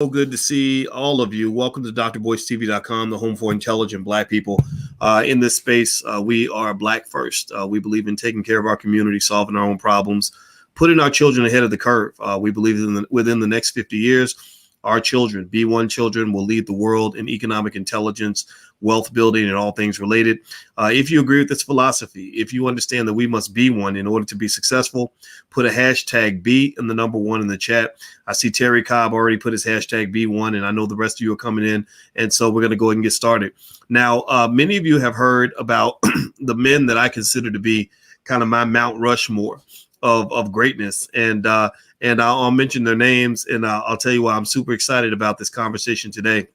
So good to see all of you. Welcome to drboycetv.com, the home for intelligent Black people. In this space, we are Black first. We believe in taking care of our community, solving our own problems, putting our children ahead of the curve. We believe within the next 50 years, our children, B1 children, will lead the world in economic intelligence, wealth building, and all things related. If you agree with this philosophy, if you understand that we must be one in order to be successful, put a hashtag B and the number one in the chat. I see Terry Cobb already put his hashtag B1, and I know the rest of you are coming in. And so we're going to go ahead and get started. Now, many of you have heard about the men that I consider to be kind of my Mount Rushmore of greatness. And I'll mention their names, and I'll tell you why I'm super excited about this conversation today.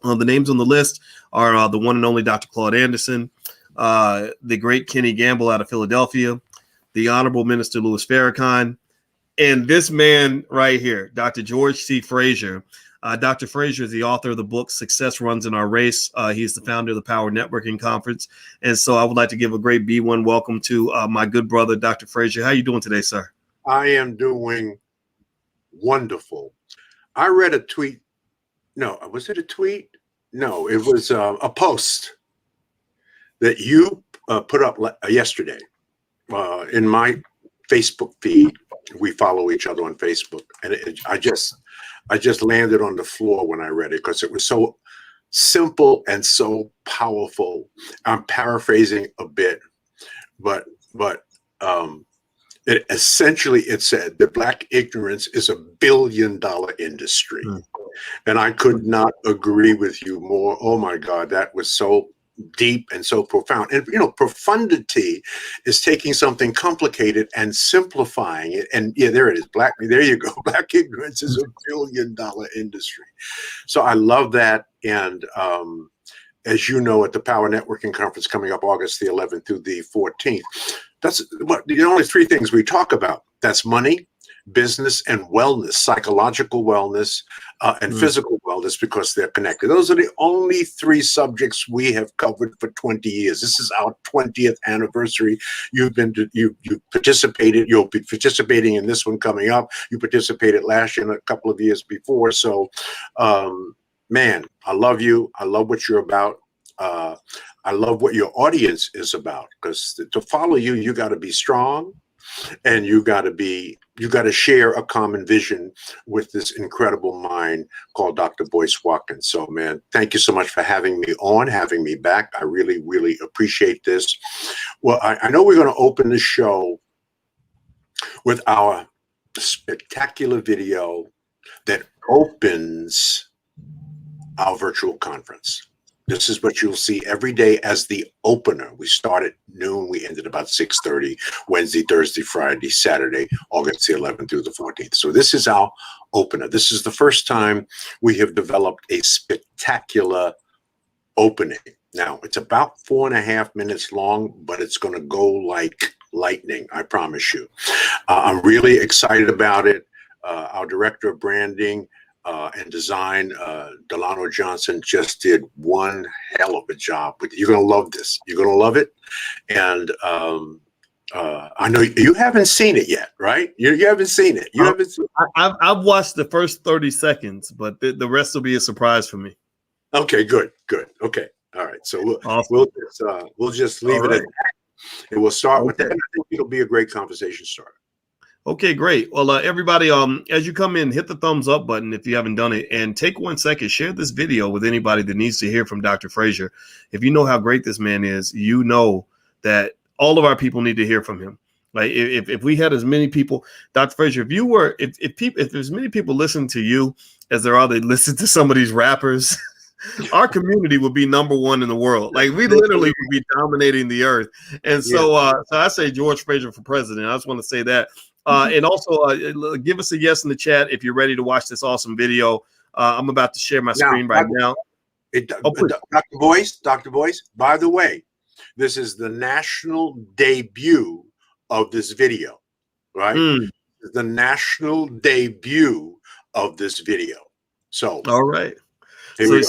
The names on the list are the one and only Dr. Claude Anderson, the great Kenny Gamble out of Philadelphia, the Honorable Minister Louis Farrakhan, and this man right here, Dr. George C. Fraser. Dr. Fraser is the author of the book Success Runs in Our Race. He's the founder of the Power Networking Conference. And so I would like to give a great B1 welcome to my good brother, Dr. Fraser. How are you doing today, sir? I am doing wonderful. I read a tweet. No, was it a tweet? No, it was a post that you put up yesterday in my Facebook feed. We follow each other on Facebook, and I just landed on the floor when I read it because it was so simple and so powerful. I'm paraphrasing a bit, but it essentially, it said that Black ignorance is a billion-dollar industry. And I could not agree with you more. Oh my God, that was so deep and so profound. And you know, profundity is taking something complicated and simplifying it. And yeah, there it is. There you go. Black ignorance is a billion-dollar industry. So I love that. And as you know, at the Power Networking Conference coming up August the 11th through the 14th, that's what the only three things we talk about. That's money, business, and wellness, psychological wellness, and physical wellness, because they're connected. Those are the only three subjects we have covered for 20 years. This is our 20th anniversary. You participated. You'll be participating in this one coming up. You participated last year and a couple of years before. So, man, I love you. I love what you're about. I love what your audience is about, because to follow you, you got to be strong, and you got to share a common vision with this incredible mind called Dr. Boyce Watkins. So, man, thank you so much for having me on, having me back. I really, really appreciate this. Well, I know we're going to open the show with our spectacular video that opens our virtual conference. This is what you'll see every day as the opener. We start at noon. We ended about 6:30, Wednesday, Thursday, Friday, Saturday, August the 11th through the 14th. So this is our opener. This is the first time we have developed a spectacular opening. Now, it's about 4.5 minutes long, but it's going to go like lightning, I promise you. I'm really excited about it. Our director of branding and design, Delano Johnson, just did one hell of a job. But you're going to love this. You're going to love it. And I know you haven't seen it yet, right? You haven't seen it. You haven't seen it. I've watched the first 30 seconds, but the rest will be a surprise for me. Okay, good. Okay. All right. So we'll just leave it at that. And we'll start with that. I think it'll be a great conversation starter. Okay, great. Well, everybody, as you come in, hit the thumbs up button if you haven't done it, and take 1 second, share this video with anybody that needs to hear from Dr. Fraser. If you know how great this man is, you know that all of our people need to hear from him. Like if we had as many people, Dr. Fraser, if there's many people listening to you as there are they listen to some of these rappers, our community would be number one in the world. Like we literally would be dominating the earth. And so I say George Fraser for president. I just want to say that. And also give us a yes in the chat if you're ready to watch this awesome video. I'm about to share my screen right now. Dr. Boyce, by the way, this is the national debut of this video, right? The national debut of this video. So, all right. So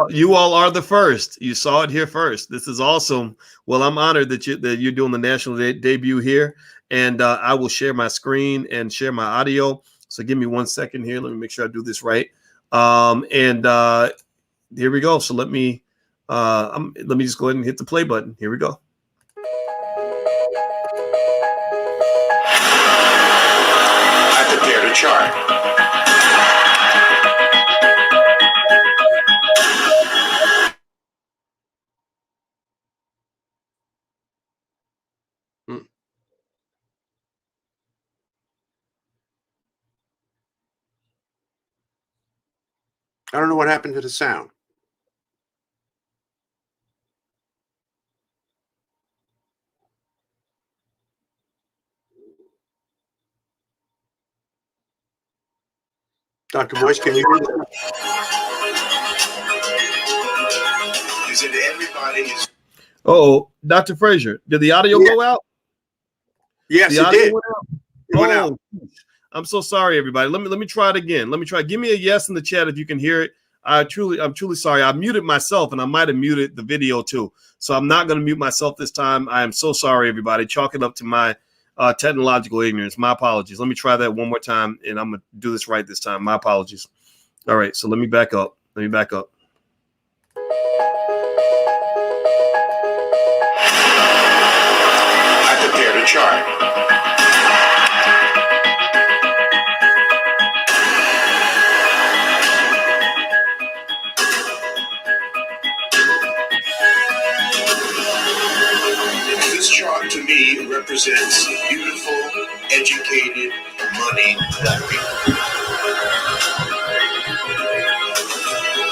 you all are the first. You saw it here first. This is awesome. Well, I'm honored that you're doing the national debut here, and I will share my screen and share my audio. So give me 1 second here. Let me make sure I do this right. And here we go. So let me just go ahead and hit the play button. Here we go. I prepared a chart. I don't know what happened to the sound. Dr. Boyce, can you hear that? Is it everybody is? Oh, Dr. Fraser, did the audio go out? Yes, the it audio did. went out. It went out. I'm so sorry, everybody. Let me try it again. Let me try. Give me a yes in the chat if you can hear it. I'm truly sorry. I muted myself, and I might have muted the video too. So I'm not going to mute myself this time. I am so sorry, everybody. Chalk it up to my technological ignorance. My apologies. Let me try that one more time, and I'm going to do this right this time. My apologies. All right. So let me back up. I prepared a chart. This chart to me represents beautiful, educated, money black people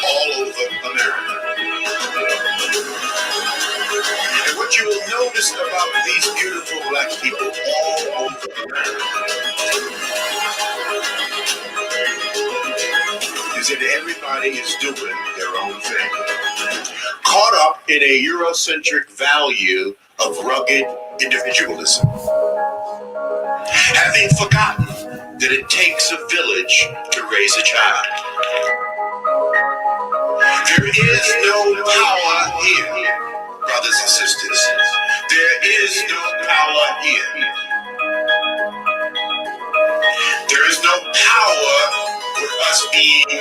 all over America. And what you will notice about these beautiful black people all over America is that everybody is doing their own thing. Caught up in a Eurocentric value of rugged individualism. Having forgotten that it takes a village to raise a child. There is no power here, brothers and sisters. There is no power here. There is no power with us being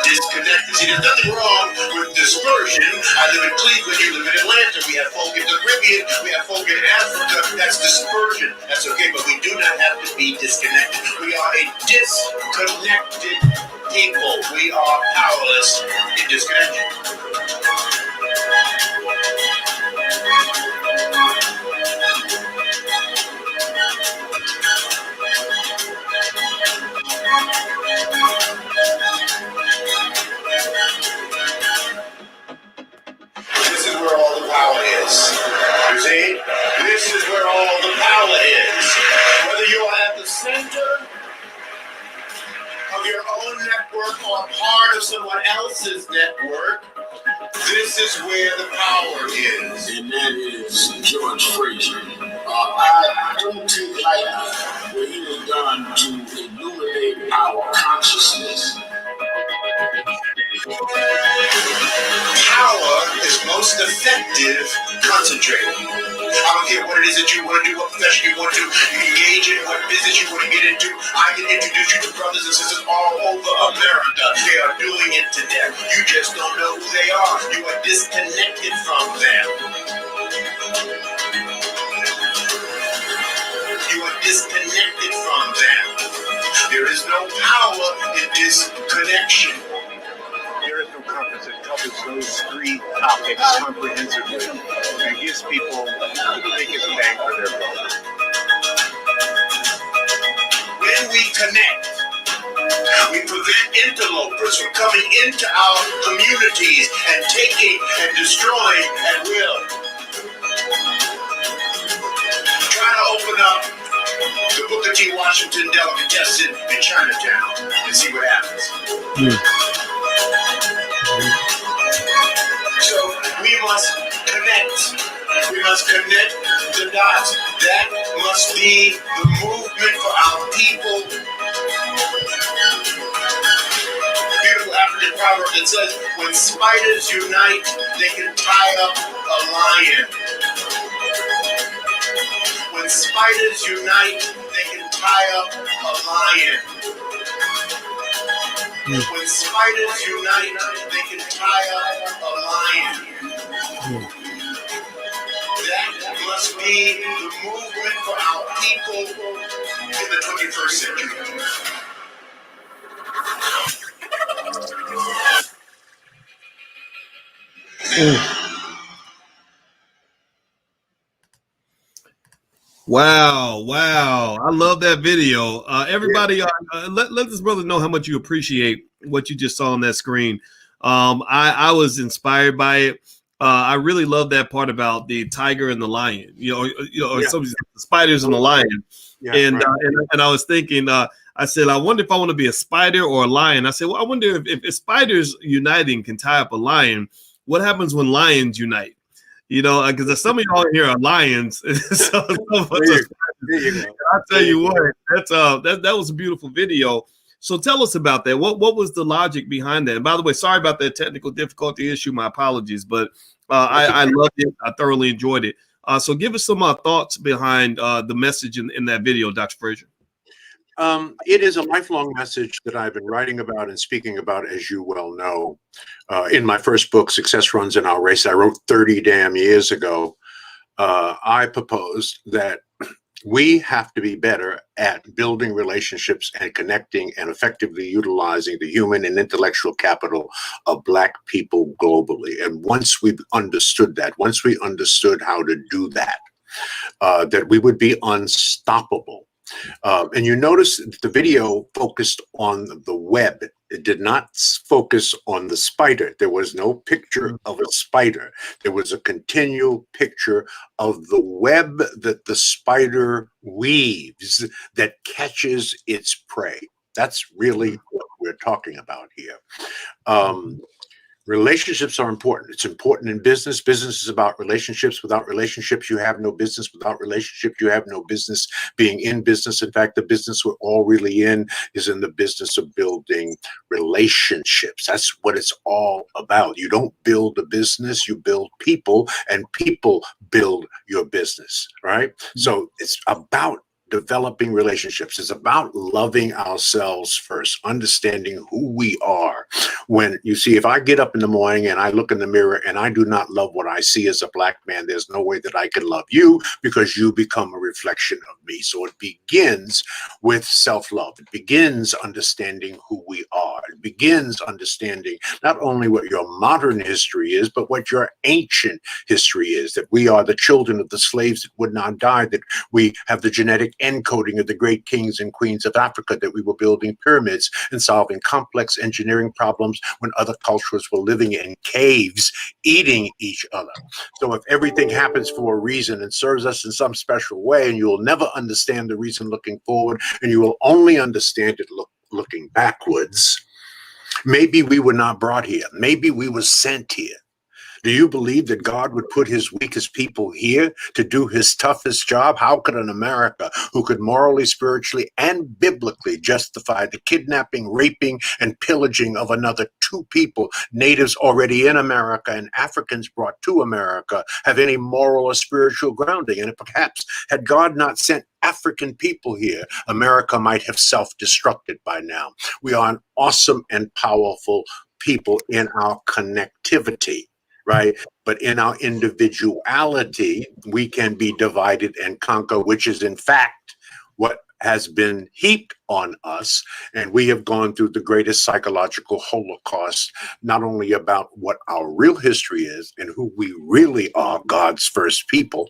disconnected. See, there's nothing wrong with dispersion. I live in Cleveland, you live in Atlanta. We have folk in the Caribbean, we have folk in Africa. That's dispersion. That's okay, but we do not have to be disconnected. We are a disconnected people. We are powerless in disconnection. This is where all the power is. You see? This is where all the power is. Whether you are at the center of your own network or part of someone else's network, this is where the power is. And that is George Fraser. I don't take lightly what he has done to illuminate our consciousness. Power is most effective concentrated. I don't care what it is that you want to do, what profession you want to engage in, what business you want to get into. I can introduce you to brothers and sisters all over America. They are doing it to death. You just don't know who they are. You are disconnected from them. You are disconnected from them. There is no power in disconnection. There is no conference that covers those three topics comprehensively and gives people the biggest bang for their buck. When we connect, we prevent interlopers from coming into our communities and taking and destroying at will. Try to open up the Booker T. Washington delicatessen in Chinatown and see what happens. So we must connect. We must connect the dots. That must be the movement for our people. Beautiful African proverb that says, when spiders unite, they can tie up a lion. When spiders unite, they can tie up a lion. When spiders unite, they can tie up a lion. That must be the movement for our people in the 21st century. Wow, wow. I love that video. Everybody, let this brother know how much you appreciate what you just saw on that screen. I was inspired by it. I really love that part about the tiger and the lion, some of the spiders and the lion. Yeah, And, right. and I was thinking, I said, I wonder if I want to be a spider or a lion. I said, well, I wonder if spiders uniting can tie up a lion, what happens when lions unite? Because some of y'all here are lions. So There you go. I'll tell you what, that was a beautiful video. So tell us about that. What was the logic behind that? And by the way, sorry about that technical difficulty issue. My apologies, but I loved it. I thoroughly enjoyed it. So give us some thoughts behind the message in that video, Dr. Fraser. It is a lifelong message that I've been writing about and speaking about, as you well know. In my first book, Success Runs in Our Race, I wrote 30 damn years ago. I proposed that we have to be better at building relationships and connecting and effectively utilizing the human and intellectual capital of Black people globally. And once we understood that, once we understood how to do that, that we would be unstoppable. And you notice the video focused on the web. It did not focus on the spider. There was no picture of a spider. There was a continual picture of the web that the spider weaves that catches its prey. That's really what we're talking about here. Relationships are important. It's important in business. Business is about relationships. Without relationships, you have no business. Without relationships, you have no business being in business. In fact, the business we're all really in is in the business of building relationships. That's what it's all about. You don't build a business, you build people, and people build your business, right? So it's about developing relationships. It's about loving ourselves first, understanding who we are. When you see, if I get up in the morning and I look in the mirror and I do not love what I see as a Black man, there's no way that I can love you, because you become a reflection of me. So it begins with self-love. It begins understanding who we are. It begins understanding not only what your modern history is, but what your ancient history is, that we are the children of the slaves that would not die, that we have the genetic encoding of the great kings and queens of Africa, that we were building pyramids and solving complex engineering problems when other cultures were living in caves, eating each other. So if everything happens for a reason and serves us in some special way, and you will never understand the reason looking forward, and you will only understand it looking backwards, maybe we were not brought here. Maybe we were sent here. Do you believe that God would put his weakest people here to do his toughest job? How could an America who could morally, spiritually, and biblically justify the kidnapping, raping, and pillaging of another two people, natives already in America and Africans brought to America, have any moral or spiritual grounding? And perhaps had God not sent African people here, America might have self-destructed by now. We are an awesome and powerful people in our connectivity, right? But in our individuality, we can be divided and conquer, which is in fact what has been heaped on us. And we have gone through the greatest psychological holocaust, not only about what our real history is and who we really are, God's first people,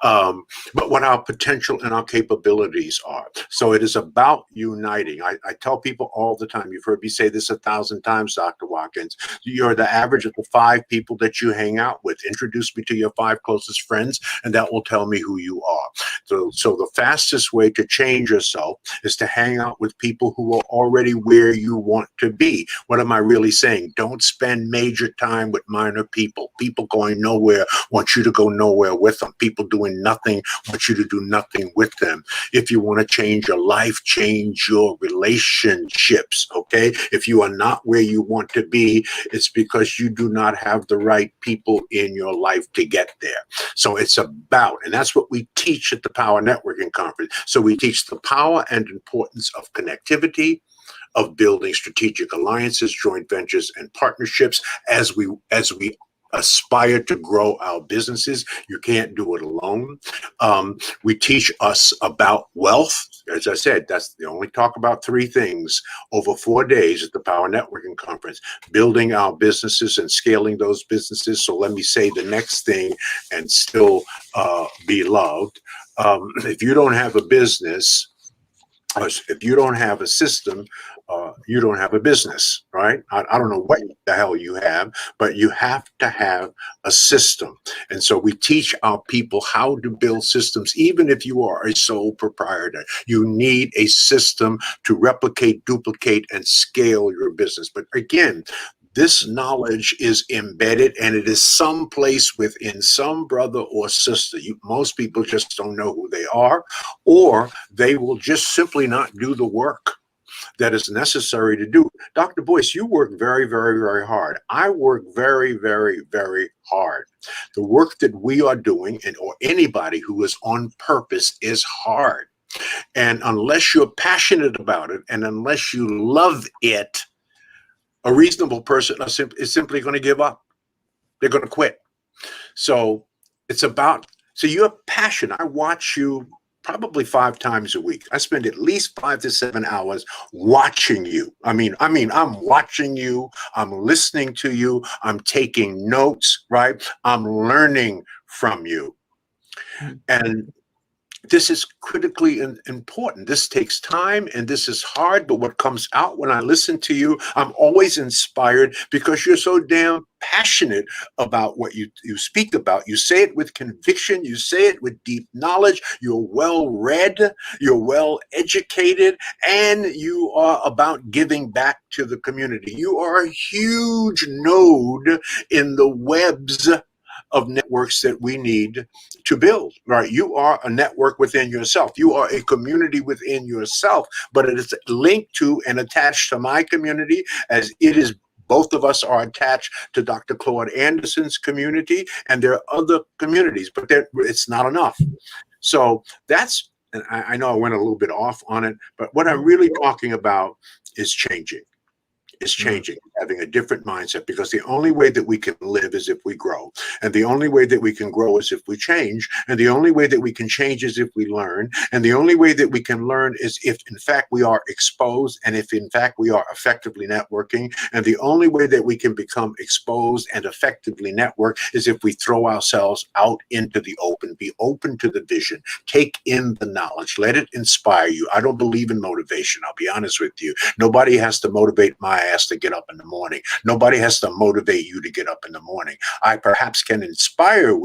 but what our potential and our capabilities are. So it is about uniting. I tell people all the time, you've heard me say this 1,000 times, Dr. Watkins, you're the average of the 5 people that you hang out with. Introduce me to your 5 closest friends, and that will tell me who you are. So the fastest way to change yourself is to hang out with people who are already where you want to be. What am I really saying? Don't spend major time with minor people. People going nowhere want you to go nowhere with them. People doing nothing want you to do nothing with them. If you want to change your life, change your relationships, okay? If you are not where you want to be, it's because you do not have the right people in your life to get there. So it's about, and that's what we teach at the Power Networking Conference. So we teach the power and importance of connectivity, of building strategic alliances, joint ventures, and partnerships as we aspire to grow our businesses. You can't do it alone. We teach us about wealth. As I said, that's the only talk about 3 things over 4 days at the Power Networking Conference, building our businesses and scaling those businesses. So let me say the next thing and still be loved. If you don't have a business, if you don't have a system, you don't have a business, right? I don't know what the hell you have, but you have to have a system. And so we teach our people how to build systems. Even if you are a sole proprietor, you need a system to replicate, duplicate, and scale your business. But again, this knowledge is embedded, and it is someplace within some brother or sister. Most people just don't know who they are, or they will just simply not do the work that is necessary to do. Dr. Boyce, you work very, very, very hard. I work very, very, very hard. The work that we are doing, or anybody who is on purpose, is hard. And unless you're passionate about it, and unless you love it, a reasonable person is simply going to give up. They're going to quit. So it's about, so you have passion. I watch you probably 5 times a week. I spend at least 5 to 7 hours watching you. I mean, I'm watching you. I'm listening to you. I'm taking notes, right? I'm learning from you. And this is critically important. This takes time and this is hard, but what comes out when I listen to you, I'm always inspired because you're so damn passionate about what you speak about. You say it with conviction. You say it with deep knowledge. You're well read. You're well educated, and you are about giving back to the community. You are a huge node in the webs of networks that we need to build, right? You are a network within yourself. You are a community within yourself, but it is linked to and attached to my community, as it is. Both of us are attached to Dr. Claude Anderson's community, and there are other communities, but it's not enough. So that's, and I know I went a little bit off on it, but what I'm really talking about is changing. Is changing, having a different mindset, because the only way that we can live is if we grow. And the only way that we can grow is if we change. And the only way that we can change is if we learn. And the only way that we can learn is if, in fact, we are exposed, and if, in fact, we are effectively networking. And the only way that we can become exposed and effectively network is if we throw ourselves out into the open, be open to the vision, take in the knowledge, let it inspire you. I don't believe in motivation. I'll be honest with you. Nobody has to motivate my ass to get up in the morning. Nobody has to motivate you to get up in the morning. I perhaps can inspire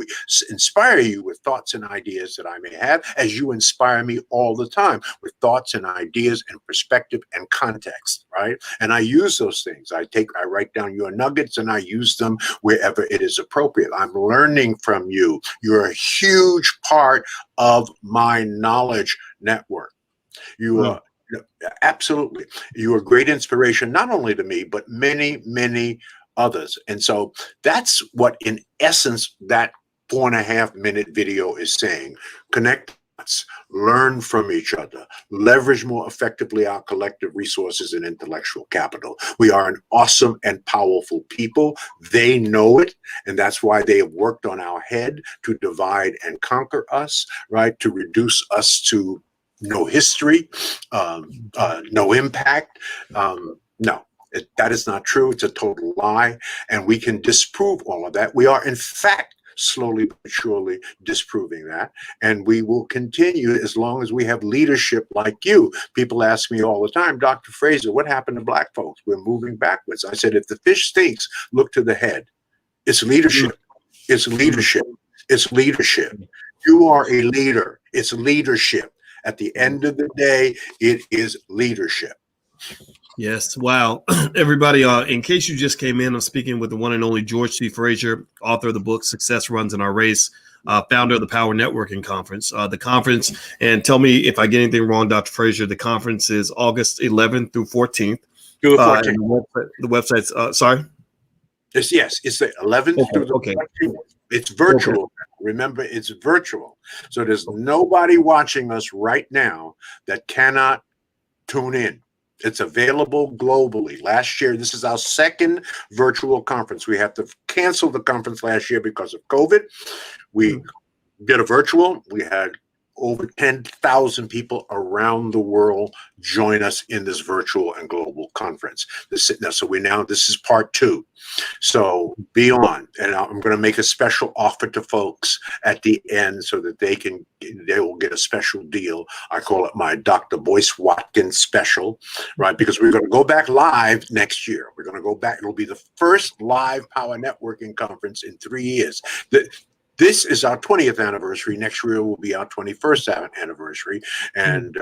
you with thoughts and ideas that I may have, as you inspire me all the time with thoughts and ideas and perspective and context, right? And I use those things. I write down your nuggets and I use them wherever it is appropriate. I'm learning from you. You're a huge part of my knowledge network. You are absolutely. You are great inspiration, not only to me, but many, many others. And so that's what, in essence, that 4.5-minute video is saying. Connect us, learn from each other, leverage more effectively our collective resources and intellectual capital. We are an awesome and powerful people. They know it, and that's why they have worked on our head to divide and conquer us, right? To reduce us to no history, no impact. No, that is not true. It's a total lie. And we can disprove all of that. We are, in fact, slowly but surely disproving that. And we will continue as long as we have leadership like you. People ask me all the time, Dr. Fraser, what happened to Black folks? We're moving backwards. I said, if the fish stinks, look to the head. It's leadership. It's leadership. It's leadership. You are a leader. It's leadership. At the end of the day, it is leadership. Yes. Wow. Everybody, in case you just came in, I'm speaking with the one and only George C. Fraser, author of the book Success Runs in Our Race, founder of the Power Networking Conference. The conference, and tell me if I get anything wrong, Dr. Fraser, the conference is August 11th through 14th. Through the 14th. The website's, sorry? It's the 11th through the 14th. It's virtual. Okay. Remember, it's virtual. So there's nobody watching us right now that cannot tune in. It's available globally. Last year, this is our second virtual conference. We had to cancel the conference last year because of COVID. We did a virtual. We had over 10,000 people around the world join us in this virtual and global conference. This is part 2. So be on, and I'm going to make a special offer to folks at the end so that they will get a special deal. I call it my Dr. Boyce Watkins special, right? Because we're going to go back live next year. We're going to go back. It'll be the first live power networking conference in 3 years. This is our 20th anniversary. Next year will be our 21st anniversary. And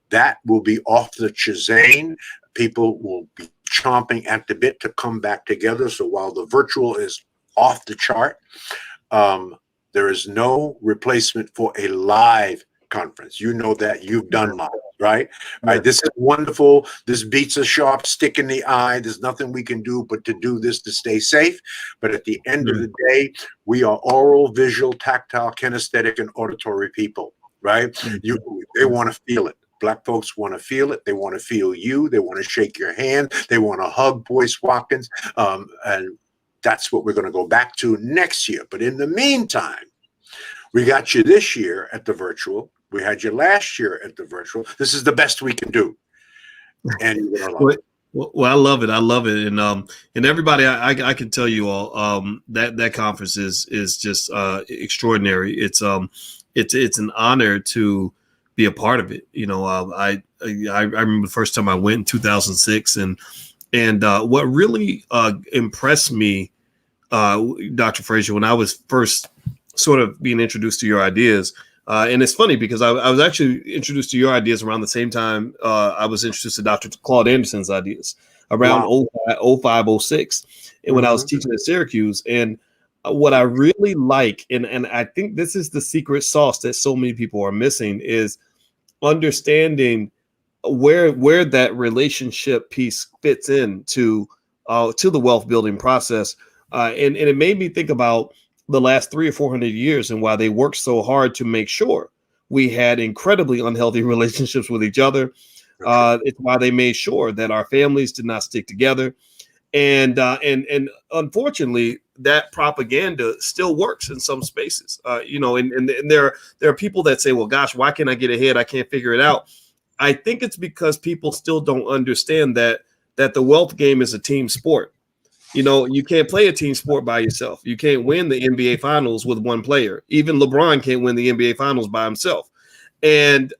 that will be off the chain. People will be chomping at the bit to come back together. So while the virtual is off the chart, there is no replacement for a live conference. You know that. You've done live, right? Yeah. Right. This is wonderful. This beats a sharp stick in the eye. There's nothing we can do but to do this to stay safe. But at the end of the day, we are oral, visual, tactile, kinesthetic, and auditory people, right? They want to feel it. Black folks want to feel it. They want to feel you. They want to shake your hand. They want to hug Boyce Watkins. And that's what we're going to go back to next year. But in the meantime, we got you this year at the virtual. We had you last year at the virtual. This is the best we can do. And you're going to love it. Well, I love it. I love it. And everybody, I can tell you all that conference is just extraordinary. It's an honor to be a part of it. You know, I remember the first time I went in 2006, and what really impressed me, Dr. Fraser, when I was first sort of being introduced to your ideas. And it's funny because I was actually introduced to your ideas around the same time I was introduced to Dr. Claude Anderson's ideas around 05, 06, and when I was teaching at Syracuse. And what I really like, and I think this is the secret sauce that so many people are missing, is understanding where that relationship piece fits in to the wealth building process. And it made me think about the last 300 or 400 years and why they worked so hard to make sure we had incredibly unhealthy relationships with each other. It's why they made sure that our families did not stick together. And unfortunately, that propaganda still works in some spaces. And there are people that say, well, gosh, why can't I get ahead? I can't figure it out. I think it's because people still don't understand that the wealth game is a team sport. You know, you can't play a team sport by yourself. You can't win the NBA finals with one player. Even LeBron can't win the NBA finals by himself. And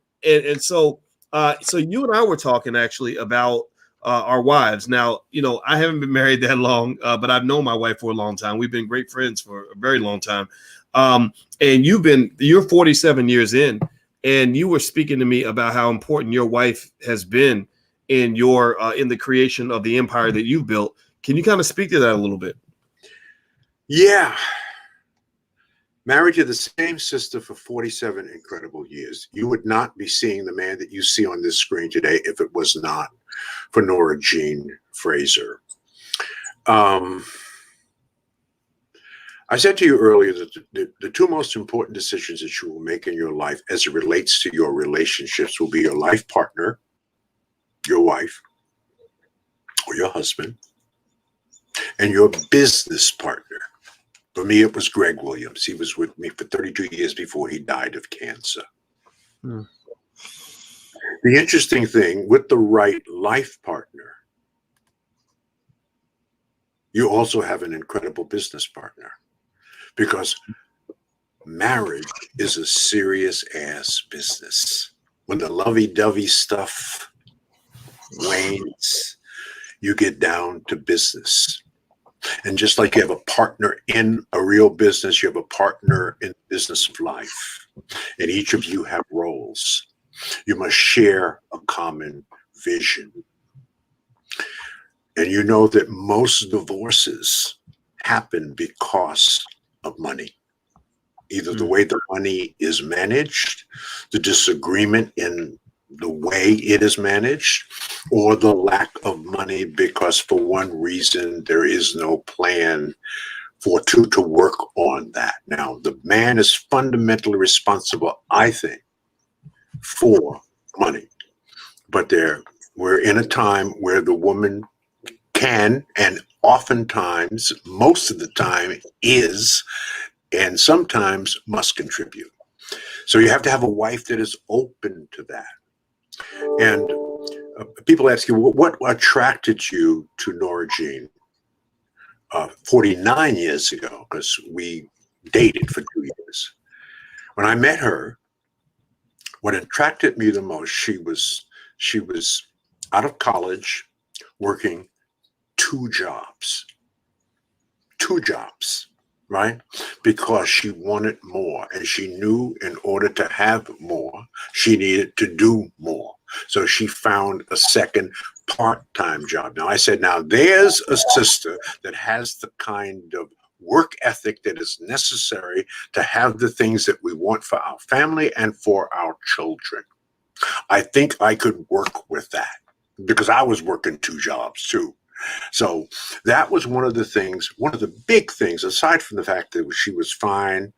so you and I were talking actually about our wives. Now, you know, I haven't been married that long, but I've known my wife for a long time. We've been great friends for a very long time. And you're 47 years in, and you were speaking to me about how important your wife has been in in the creation of the empire that you've built. Can you kind of speak to that a little bit? Yeah. Married to the same sister for 47 incredible years. You would not be seeing the man that you see on this screen today if it was not for Nora Jean Fraser. I said to you earlier that the two most important decisions that you will make in your life as it relates to your relationships will be your life partner, your wife, or your husband, and your business partner. For me, it was Greg Williams. He was with me for 32 years before he died of cancer. The interesting thing, with the right life partner, you also have an incredible business partner, because marriage is a serious ass business. When the lovey-dovey stuff wanes, you get down to business. And just like you have a partner in a real business, you have a partner in the business of life. And each of you have roles. You must share a common vision. And you know that most divorces happen because of money. Either the way the money is managed, the disagreement in the way it is managed, or the lack of money because for one reason there is no plan for two to work on that. Now, the man is fundamentally responsible, I think, for money, but We're in a time where the woman can, and oftentimes, most of the time is, and sometimes must contribute. So you have to have a wife that is open to that. And people ask you, what attracted you to Nora Jean 49 years ago? Because we dated for 2 years. When I met her, what attracted me the most, she was out of college, working two jobs, right? Because she wanted more, and she knew in order to have more, she needed to do more. So she found a second part-time job. Now I said, now there's a sister that has the kind of work ethic that is necessary to have the things that we want for our family and for our children. I think I could work with that because I was working two jobs too. So that was one of the things, one of the big things, aside from the fact that she was fine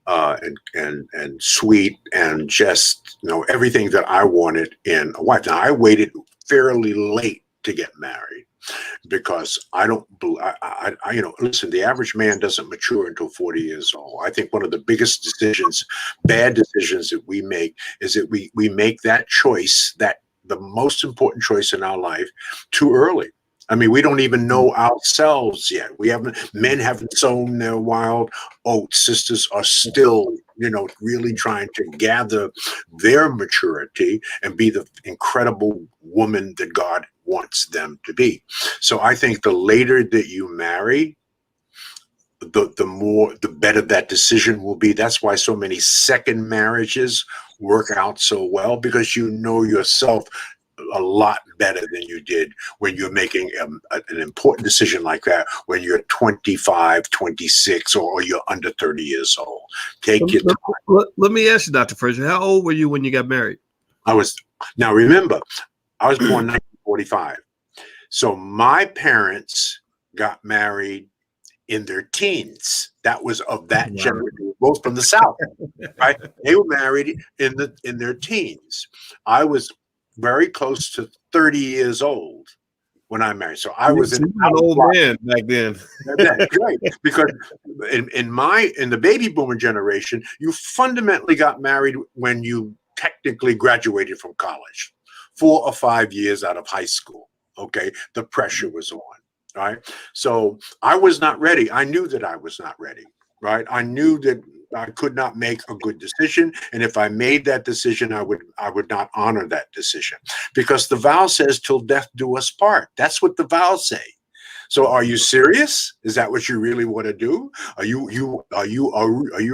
and sweet and just, everything that I wanted in a wife. Now I waited fairly late to get married because listen, the average man doesn't mature until 40 years old. I think one of the biggest decisions, bad decisions that we make is that we make that choice, that the most important choice in our life, too early. I mean, we don't even know ourselves yet. Men haven't sown their wild oats. Sisters are still, really trying to gather their maturity and be the incredible woman that God wants them to be. So I think the later that you marry, the better that decision will be. That's why so many second marriages work out so well, because you know yourself a lot better than you did when you're making an important decision like that when you're 25, 26, or you're under 30 years old. Take your time. Let me ask you, Dr. Fraser, how old were you when you got married? Now remember, I was born in 1945. So my parents got married in their teens. That was of that generation, both from the South, right? They were married in their teens. I was very close to 30 years old when I married. So I was an old man back then. Right. Because in the baby boomer generation, you fundamentally got married when you technically graduated from college, 4 or 5 years out of high school. Okay. The pressure was on. Right. So I was not ready. I knew that I was not ready. Right. I knew that I could not make a good decision. And if I made that decision, I would not honor that decision, because the vow says till death do us part. That's what the vows say. So are you serious? Is that what you really want to do? Are you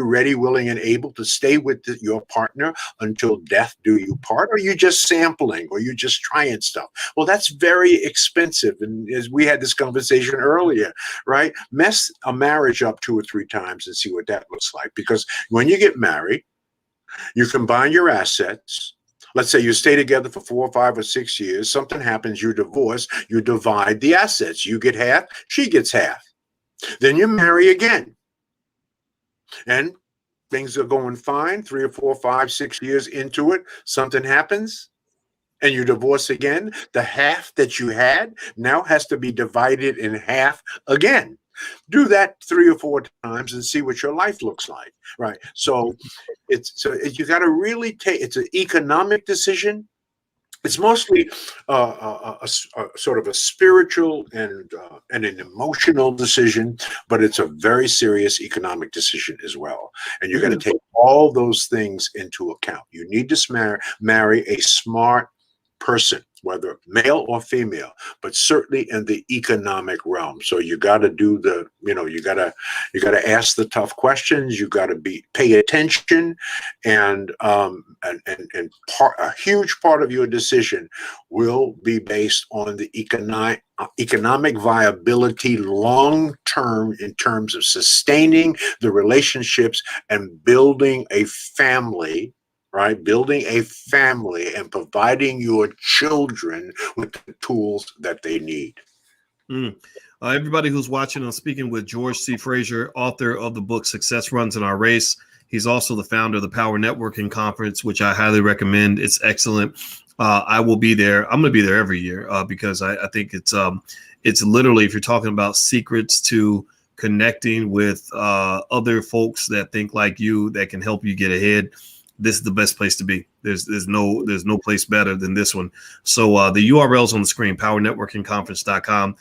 ready, willing, and able to stay with your partner until death do you part? Or are you just sampling, or you just trying stuff? Well, that's very expensive. And as we had this conversation earlier, right? Mess a marriage up 2 or 3 times and see what that looks like. Because when you get married, you combine your assets. Let's say you stay together for 4 or 5 or 6 years. Something happens, you divorce, you divide the assets. You get half, she gets half. Then you marry again. And things are going fine. 3 or 4, 5, 6 years into it, something happens and you divorce again. The half that you had now has to be divided in half again. Do that 3 or 4 times and see what your life looks like, right? So you got to really it's an economic decision. It's mostly a sort of a spiritual and an emotional decision, but it's a very serious economic decision as well. And you got to take all those things into account. You need to marry a smart person, whether male or female, but certainly in the economic realm. So you got to do you got to ask the tough questions. You got to pay attention, and a huge part of your decision will be based on the economic viability long term, in terms of sustaining the relationships and building a family. Right? Building a family and providing your children with the tools that they need. Everybody who's watching, I'm speaking with George C. Fraser, author of the book Success Runs in Our Race. He's also the founder of the Power Networking Conference, which I highly recommend. It's excellent. I will be there. I'm going to be there every year because I think it's literally, if you're talking about secrets to connecting with other folks that think like you, that can help you get ahead, this is the best place to be. There's no place better than this one. So the URL's on the screen, powernetworkingconference.com.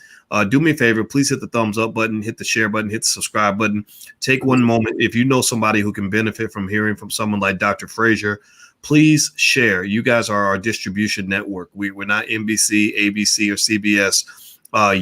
Do me a favor, please hit the thumbs up button, hit the share button, hit the subscribe button. Take one moment. If you know somebody who can benefit from hearing from someone like Dr. Fraser, please share. You guys are our distribution network. We're not NBC, ABC, or CBS.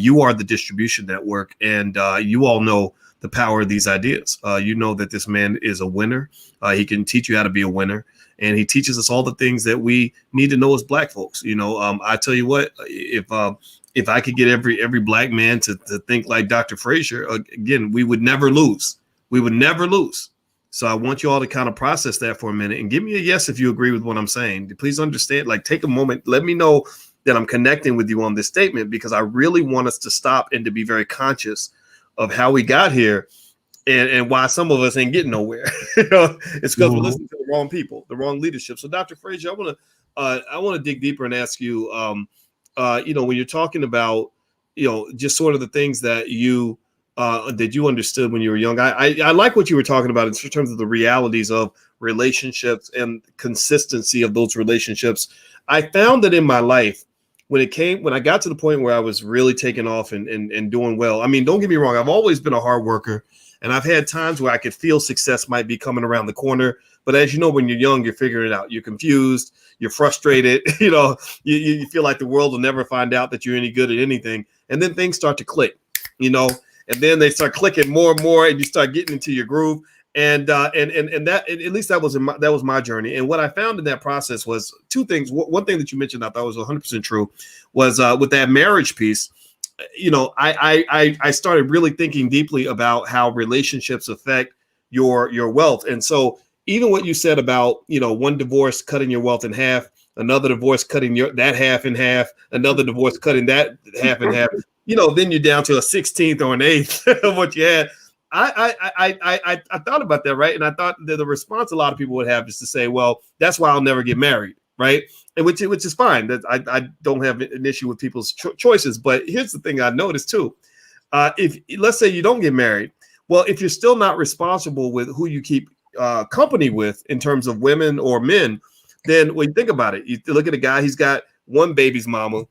You are the distribution network, and you all know the power of these ideas. You know that this man is a winner. He can teach you how to be a winner, and he teaches us all the things that we need to know as Black folks. I tell you what, if I could get every Black man to think like Dr. Fraser, again, we would never lose. We would never lose. So I want you all to kind of process that for a minute and give me a yes if you agree with what I'm saying. Please understand, like, take a moment. Let me know that I'm connecting with you on this statement, because I really want us to stop and to be very conscious of how we got here and why some of us ain't getting nowhere. It's because we're listening to the wrong people, the wrong leadership. So Dr. Fraser, I want to dig deeper and ask you, when you're talking about, just sort of the things that you understood when you were young. I like what you were talking about in terms of the realities of relationships and consistency of those relationships. I found that in my life, when I got to the point where I was really taking off and doing well. I mean, don't get me wrong, I've always been a hard worker, and I've had times where I could feel success might be coming around the corner. But as you know, when you're young, you're figuring it out. You're confused, you're frustrated, you feel like the world will never find out that you're any good at anything. And then things start to click, and then they start clicking more and more, and you start getting into your groove. And that, at least that was my journey. And what I found in that process was two things. One thing that you mentioned I thought was 100% true was with that marriage piece. I started really thinking deeply about how relationships affect your wealth. And so even what you said about, one divorce cutting your wealth in half, another divorce cutting that half in half, another divorce cutting that half in half, then you're down to a 16th or an eighth of what you had. I thought about that, right? And I thought that the response a lot of people would have is to say, well, that's why I'll never get married, right? And which is fine. That I don't have an issue with people's choices. But here's the thing I noticed too. If let's say you don't get married, well, if you're still not responsible with who you keep company with in terms of women or men, then when you think about it, you look at a guy, he's got one baby's mama,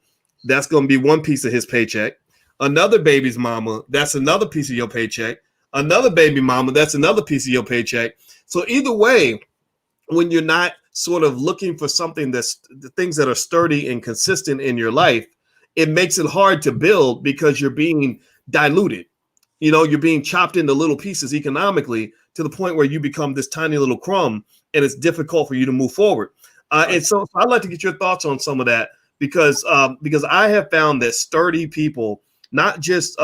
that's going to be one piece of his paycheck. Another baby's mama, that's another piece of your paycheck. Another baby mama, that's another piece of your paycheck. So either way, when you're not sort of looking for something that's the things that are sturdy and consistent in your life, it makes it hard to build because you're being diluted. You're being chopped into little pieces economically to the point where you become this tiny little crumb, and it's difficult for you to move forward. And so I'd like to get your thoughts on some of that, because I have found that sturdy people, not just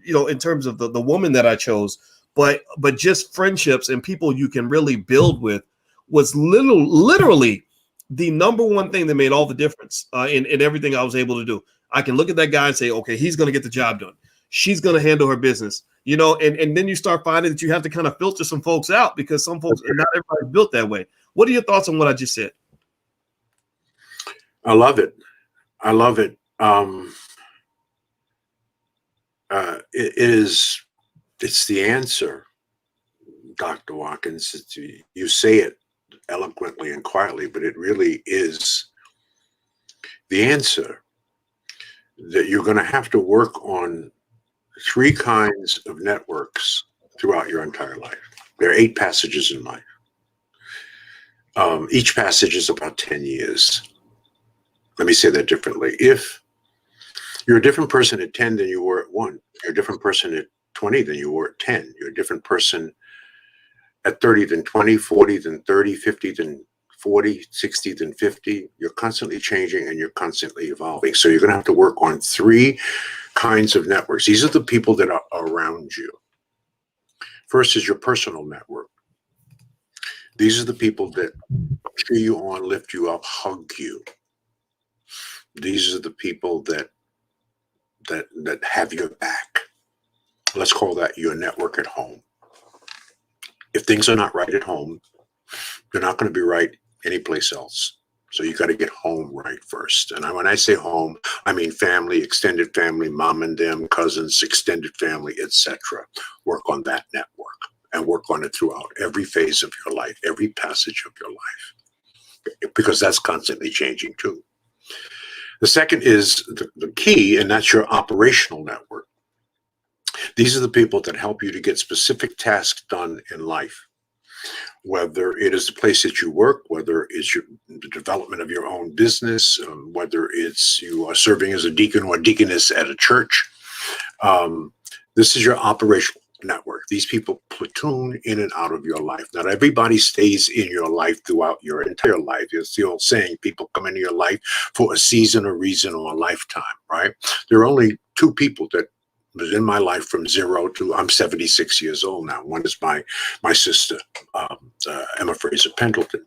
in terms of the woman that I chose, but just friendships and people you can really build with, was literally the number one thing that made all the difference in everything I was able to do. I can look at that guy and say, okay, he's going to get the job done. She's going to handle her business, and then you start finding that you have to kind of filter some folks out, because some folks, not everybody's built that way. What are your thoughts on what I just said? I love it. It's the answer, Dr. Watkins. You say it eloquently and quietly, but it really is the answer. That you're going to have to work on 3 kinds of networks throughout your entire life. There are 8 passages in life. Each passage is about 10 years. Let me say that differently. If you're a different person at 10 than you were at 1, you're a different person at 20 than you were at 10. You're a different person at 30 than 20, 40 than 30, 50 than 40, 60 than 50. You're constantly changing and you're constantly evolving. So you're going to have to work on 3 kinds of networks. These are the people that are around you. First is your personal network. These are the people that cheer you on, lift you up, hug you. These are the people that have your back. Let's call that your network at home. If things are not right at home, they're not going to be right anyplace else. So you got to get home right first. And when I say home, I mean family, extended family, mom and them, cousins, extended family, etc. Work on that network and work on it throughout every phase of your life, every passage of your life, because that's constantly changing too. The second is the key, and that's your operational network. These are the people that help you to get specific tasks done in life. Whether it is the place that you work, whether it's the development of your own business, whether it's you are serving as a deacon or deaconess at a church. This is your operational network. These people platoon in and out of your life. Not everybody stays in your life throughout your entire life. It's the old saying, people come into your life for a season, a reason, or a lifetime, right? There are only two people that was in my life from 0 to I'm 76 years old now. One is my sister, Emma Fraser Pendleton.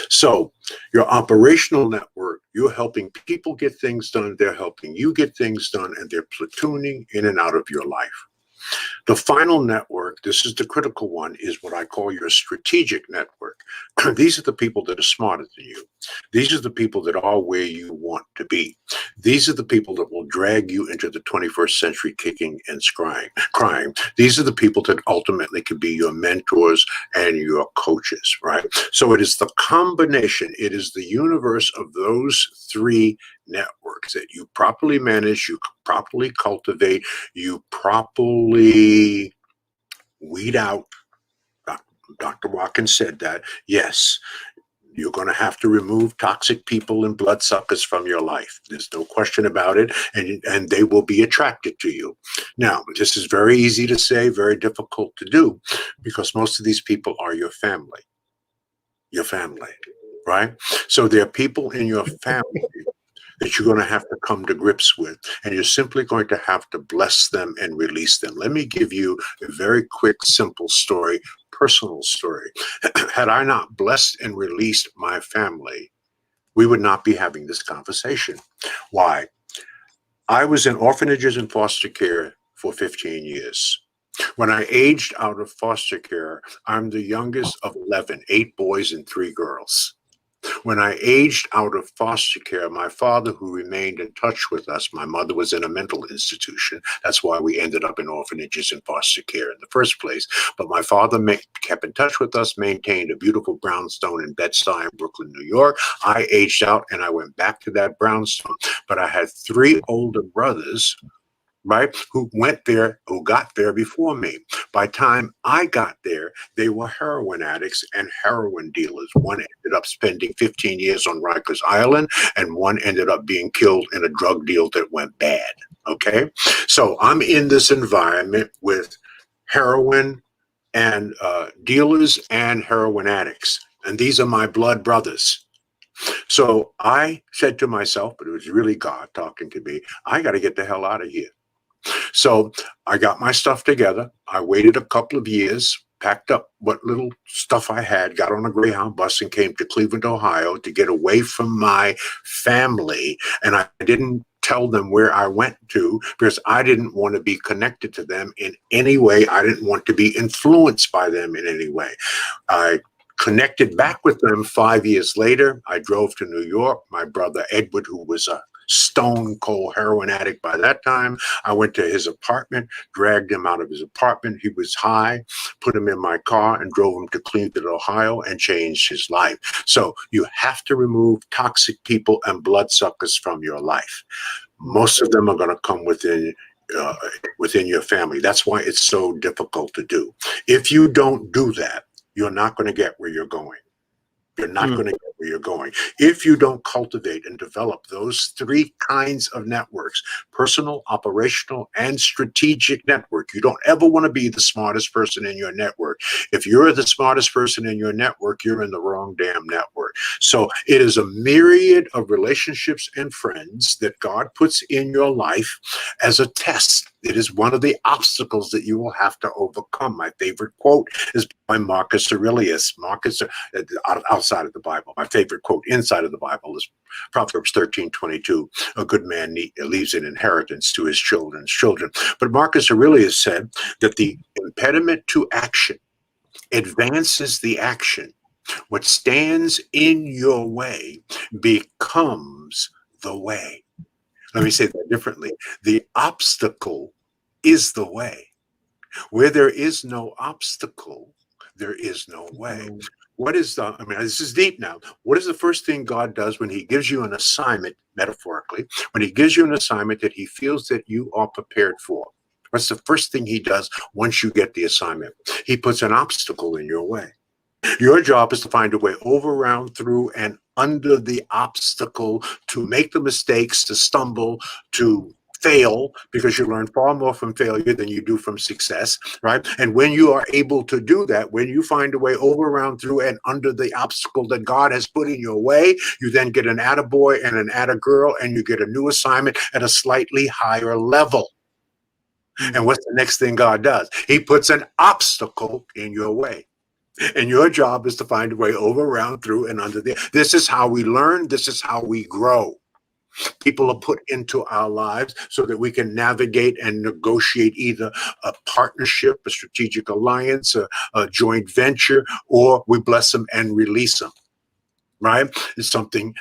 So your operational network, you're helping people get things done. They're helping you get things done, and they're platooning in and out of your life. The final network, this is the critical one, is what I call your strategic network. These are the people that are smarter than you. These are the people that are where you want to be. These are the people that will drag you into the 21st century kicking and crying. These are the people that ultimately could be your mentors and your coaches, right? So it is the combination, it is the universe of those three networks that you properly manage, you properly cultivate, you properly weed out. Dr. Watkins said that. Yes, you're going to have to remove toxic people and bloodsuckers from your life. There's no question about it, and they will be attracted to you. Now, this is very easy to say, very difficult to do, because most of these people are your family. Your family, right? So there are people in your family that you're going to have to come to grips with, and you're simply going to have to bless them and release them. Let me give you a very quick, simple story, personal story. Had I not blessed and released my family, we would not be having this conversation. Why? I was in orphanages and foster care for 15 years. When I aged out of foster care, I'm the youngest of 11, 8 boys and 3 girls. When I aged out of foster care, my father, who remained in touch with us, my mother was in a mental institution. That's why we ended up in orphanages and foster care in the first place. But my father kept in touch with us, maintained a beautiful brownstone in Bed-Stuy, Brooklyn, New York. I aged out and I went back to that brownstone. But I had 3 older brothers, right, who got there before me. By the time I got there, they were heroin addicts and heroin dealers. One ended up spending 15 years on Rikers Island, and one ended up being killed in a drug deal that went bad, okay? So I'm in this environment with heroin and dealers and heroin addicts, and these are my blood brothers. So I said to myself, but it was really God talking to me, I got to get the hell out of here. So I got my stuff together. I waited a couple of years, packed up what little stuff I had, got on a Greyhound bus and came to Cleveland, Ohio to get away from my family. And I didn't tell them where I went to because I didn't want to be connected to them in any way. I didn't want to be influenced by them in any way. I connected back with them 5 years later. I drove to New York. My brother Edward, who was a stone cold heroin addict by that time, I went to his apartment, dragged him out of his apartment. He was high, put him in my car and drove him to Cleveland, Ohio, and changed his life. So you have to remove toxic people and bloodsuckers from your life. Most of them are going to come within your family. That's why it's so difficult to do. If you don't do that, you're not going to get where you're going. You're not going to get where you're going. If you don't cultivate and develop those 3 kinds of networks, personal, operational, and strategic network, you don't ever want to be the smartest person in your network. If you're the smartest person in your network, you're in the wrong damn network. So it is a myriad of relationships and friends that God puts in your life as a test. It is one of the obstacles that you will have to overcome. My favorite quote is by Marcus Aurelius. Outside of the Bible. My favorite quote inside of the Bible is Proverbs 13:22. A good man leaves an inheritance to his children's children. But Marcus Aurelius said that the impediment to action advances the action. What stands in your way becomes the way. Let me say that differently. The obstacle is the way. Where there is no obstacle, there is no way. What is the, I mean, this is deep now. What is the first thing God does when he gives you an assignment, metaphorically, when he gives you an assignment that he feels that you are prepared for? What's the first thing he does once you get the assignment? He puts an obstacle in your way. Your job is to find a way over, around, through, and under the obstacle, to make the mistakes, to stumble, to fail, because you learn far more from failure than you do from success, right? And when you are able to do that, when you find a way over, around, through, and under the obstacle that God has put in your way, you then get an attaboy and an attagirl, and you get a new assignment at a slightly higher level. And what's the next thing God does? He puts an obstacle in your way. And your job is to find a way over, around, through, and under the. This is how we learn. This is how we grow. People are put into our lives so that we can navigate and negotiate either a partnership, a strategic alliance, a joint venture, or we bless them and release them. Right? It's something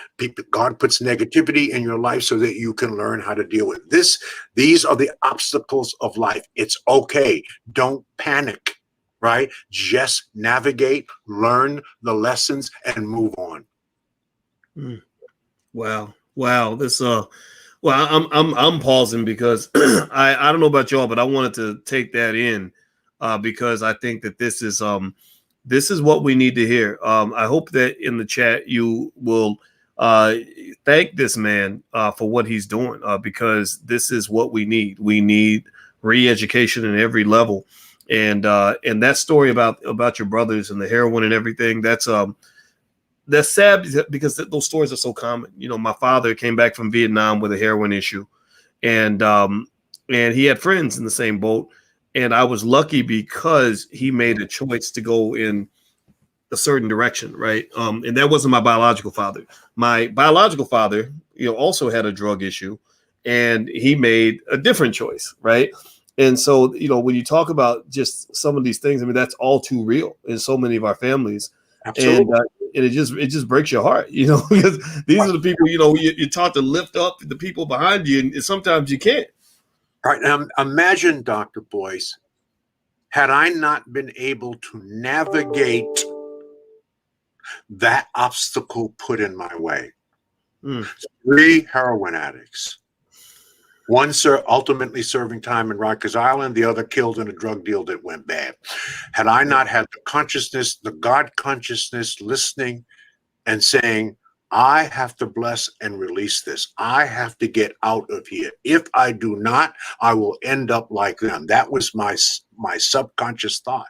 God puts negativity in your life so that you can learn how to deal with this. These are the obstacles of life. It's okay. Don't panic. Right? Just navigate, learn the lessons, and move on. Wow. This well, I'm pausing because I don't know about y'all, but I wanted to take that in because I think that this is what we need to hear. I hope that in the chat you will thank this man for what he's doing because this is what we need. We need re-education at every level. And that story about your brothers and the heroin and everything, that's sad because those stories are so common. You know, my father came back from Vietnam with a heroin issue, and he had friends in the same boat. And I was lucky because he made a choice to go in a certain direction, right? And that wasn't my biological father. My biological father, also had a drug issue, and he made a different choice, right? And so, when you talk about just some of these things, I mean, that's all too real in so many of our families. Absolutely. And it just breaks your heart, because these are the people, you're taught to lift up the people behind you, and sometimes you can't. All right. Now, imagine, Dr. Boyce, had I not been able to navigate that obstacle put in my way. 3 heroin addicts. One ultimately serving time in Rikers Island, the other killed in a drug deal that went bad. Had I not had the consciousness, the God consciousness, listening and saying, I have to bless and release this. I have to get out of here. If I do not, I will end up like them. That was my subconscious thought.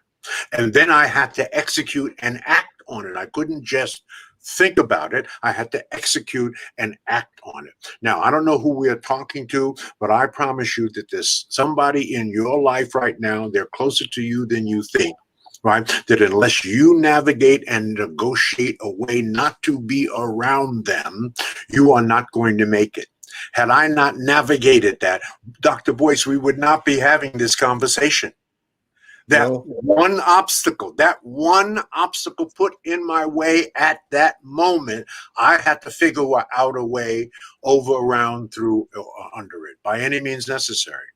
And then I had to execute and act on it. I couldn't just think about it. I had to execute and act on it. Now, I don't know who we are talking to, but I promise you that there's somebody in your life right now, they're closer to you than you think, right? That unless you navigate and negotiate a way not to be around them, you are not going to make it. Had I not navigated that, Dr. Boyce, we would not be having this conversation. That one obstacle put in my way at that moment, I had to figure out a way over, around, through, or under it by any means necessary.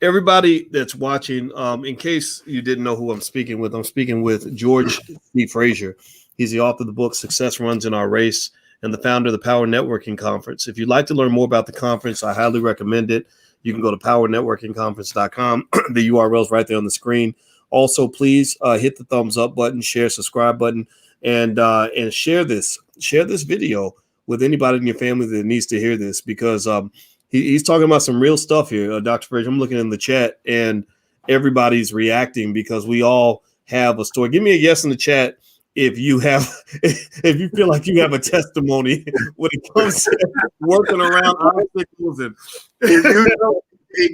Everybody that's watching, in case you didn't know who I'm speaking with George C Fraser. He's the author of the book Success Runs in Our Race and the founder of the Power Networking Conference. If you'd like to learn more about the conference, I highly recommend it. You can go to powernetworkingconference.com. The URL is right there on the screen. Also, please hit the thumbs up button, share, subscribe button, and share this video with anybody in your family that needs to hear this, because he's talking about some real stuff here. Dr. Fraser, I'm looking in the chat and everybody's reacting because we all have a story. Give me a yes in the chat if you feel like you have a testimony when it comes to working around obstacles. And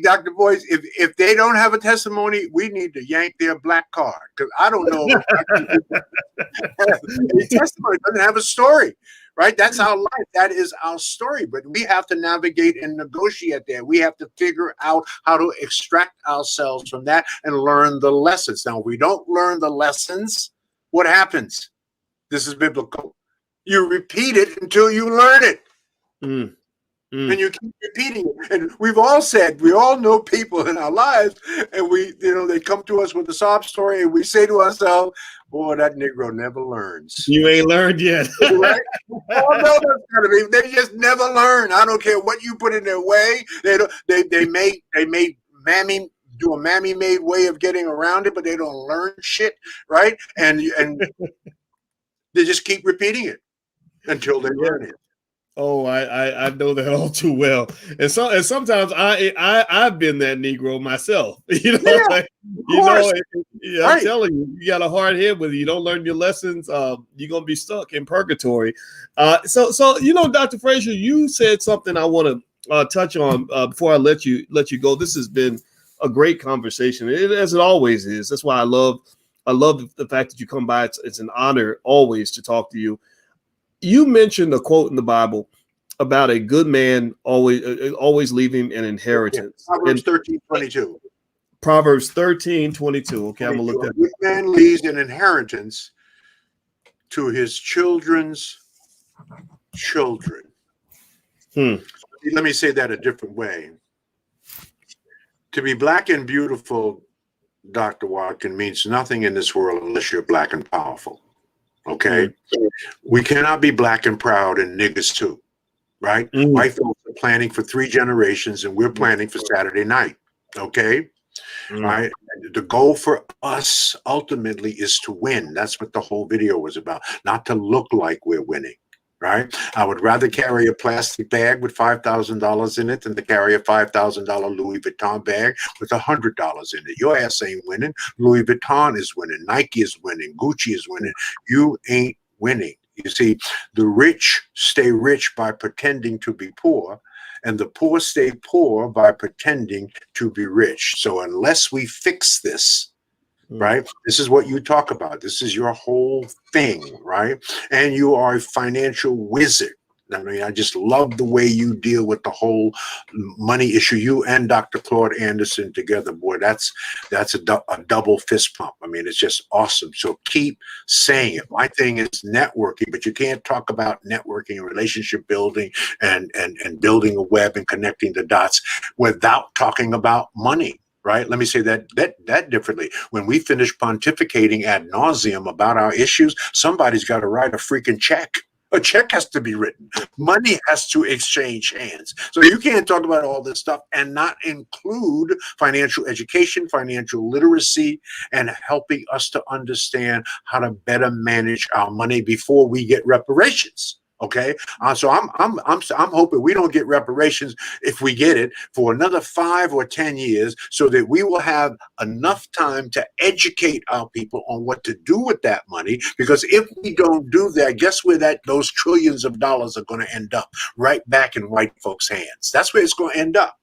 Dr. Boyce, if they don't have a testimony, we need to yank their black card, because I don't know. A testimony doesn't have a story, right? That's our life. That is our story. But we have to navigate and negotiate there. We have to figure out how to extract ourselves from that and learn the lessons. Now, if we don't learn the lessons, what happens? This is biblical. You repeat it until you learn it. And you keep repeating it. And we've all said, we all know people in our lives, and they come to us with a sob story, and we say to ourselves, boy, that Negro never learns. You ain't learned yet. Right? Oh, no, that's gotta be. They just never learn. I don't care what you put in their way. They may do a mammy-made way of getting around it, but they don't learn shit, right? And they just keep repeating it until they learn it. Oh, I know that all too well, and sometimes I've been that Negro myself. I'm telling you, you got a hard head with you. You don't learn your lessons, you're gonna be stuck in purgatory. So Dr. Fraser, you said something I want to touch on before I let you go. This has been a great conversation, as it always is. That's why I love the fact that you come by. It's an honor always to talk to you. You mentioned a quote in the Bible about a good man always leaving an inheritance. Proverbs 13:22. Proverbs 13:22. Okay, I'm gonna look that. A good man leaves an inheritance to his children's children. Let me say that a different way. To be black and beautiful, Dr. Watkins, means nothing in this world unless you're black and powerful. Okay, we cannot be black and proud and niggas too, right? White folks are planning for 3 generations, and we're planning for Saturday night. Okay, right? The goal for us ultimately is to win. That's what the whole video was about, not to look like we're winning. Right? I would rather carry a plastic bag with $5,000 in it than to carry a $5,000 Louis Vuitton bag with $100 in it. Your ass ain't winning. Louis Vuitton is winning. Nike is winning. Gucci is winning. You ain't winning. You see, the rich stay rich by pretending to be poor, and the poor stay poor by pretending to be rich. So unless we fix this, right? This is what you talk about. This is your whole thing, right? And you are a financial wizard. I mean, I just love the way you deal with the whole money issue. You and Dr. Claude Anderson together, boy, that's a double fist pump. I mean, it's just awesome. So keep saying it. My thing is networking, but you can't talk about networking and relationship building and building a web and connecting the dots without talking about money. Right? Let me say that differently. When we finish pontificating ad nauseum about our issues, somebody's got to write a freaking check. A check has to be written. Money has to exchange hands. So you can't talk about all this stuff and not include financial education, financial literacy, and helping us to understand how to better manage our money before we get reparations. Okay, so I'm hoping we don't get reparations if we get it for another 5 or 10 years, so that we will have enough time to educate our people on what to do with that money. Because if we don't do that, guess where those trillions of dollars are going to end up? Right back in white folks' hands. That's where it's going to end up.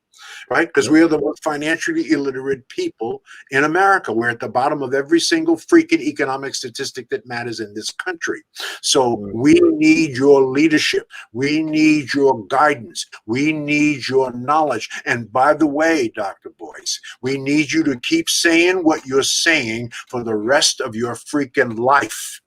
Right? Because we are the most financially illiterate people in America. We're at the bottom of every single freaking economic statistic that matters in this country. So we need your leadership. We need your guidance. We need your knowledge. And by the way, Dr. Boyce, we need you to keep saying what you're saying for the rest of your freaking life.